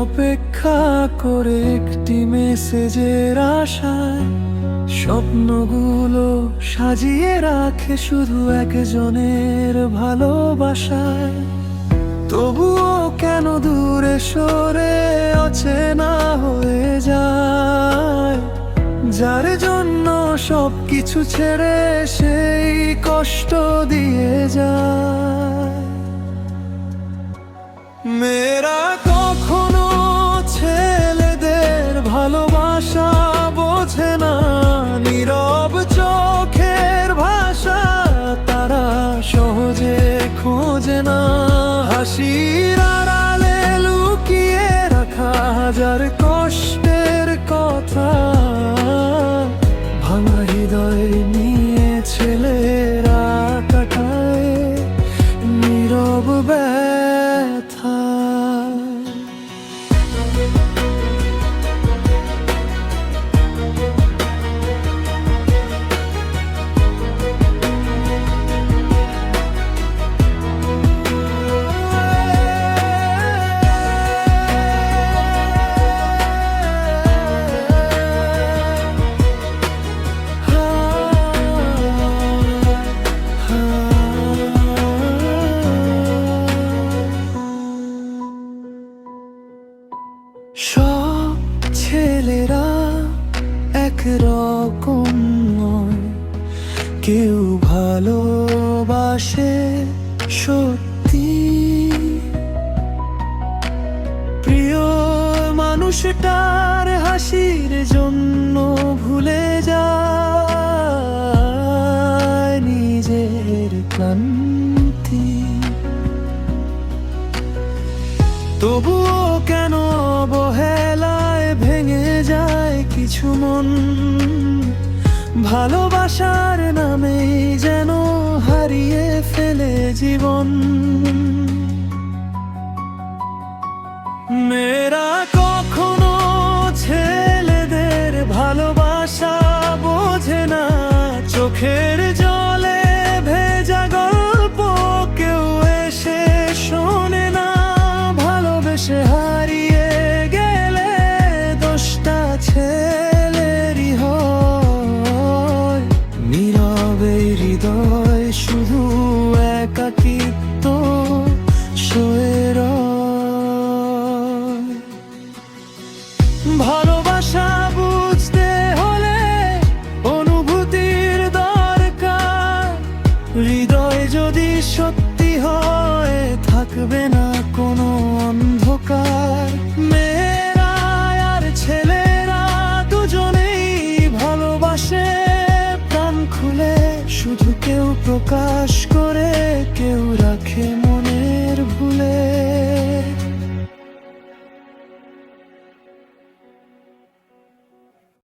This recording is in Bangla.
অপেক্ষা করে একটি মেসেজের আশায়, স্বপ্নগুলো সাজিয়ে রাখে শুধু একজনের ভালোবাসায়। তবুও কেন দূরে সরে অচেনা হয়ে যায়, যার জন্য সবকিছু ছেড়ে সেই কষ্ট দিয়ে যায়। মেয়েরা কখনো ছেলেদের ভালোবাসা বোঝে না, নীরব চোখের ভাষা তারা সহজে খোঁজে না। হাসির আড়ালে লুকিয়ে রাখা হাজার কষ্টের কথা, ভাঙা হৃদয় নিয়ে ছেলেরা কাটায় নীরব ব্যথা। সব ছেলেরা একরকম নয়, কেউ ভালোবাসে সত্যি, প্রিয় মানুষটার হাসির জন্য ভুলে যায় নিজের ক্লান্তি। তবুও কেন অবহেলায় ভেঙে যায় কিছু মন, ভালোবাসার নামেই যেন হারিয়ে ফেলে জীবন। মেয়েরা কখনো ছেলেদের ভালোবাসা বোঝে না, চোখের জলে ভেজা গল্প কেউ এসে শোনে না। ভালোবেসে হারিয়ে গেলে দোষটা ছেলেরই হয়, নীরবে হৃদয় শুধু একাকিত্ব সয়ে রয়। ভালোবাসা বুঝতে হলে অনুভূতির দরকার, হৃদয় যদি সত্যি হয় থাকবে না কোনো অন্ধকার। মেয়েরা আর ছেলেরা দুজনেই ভালোবাসে প্রাণ খুলে, শুধু কেউ প্রকাশ করে কেউ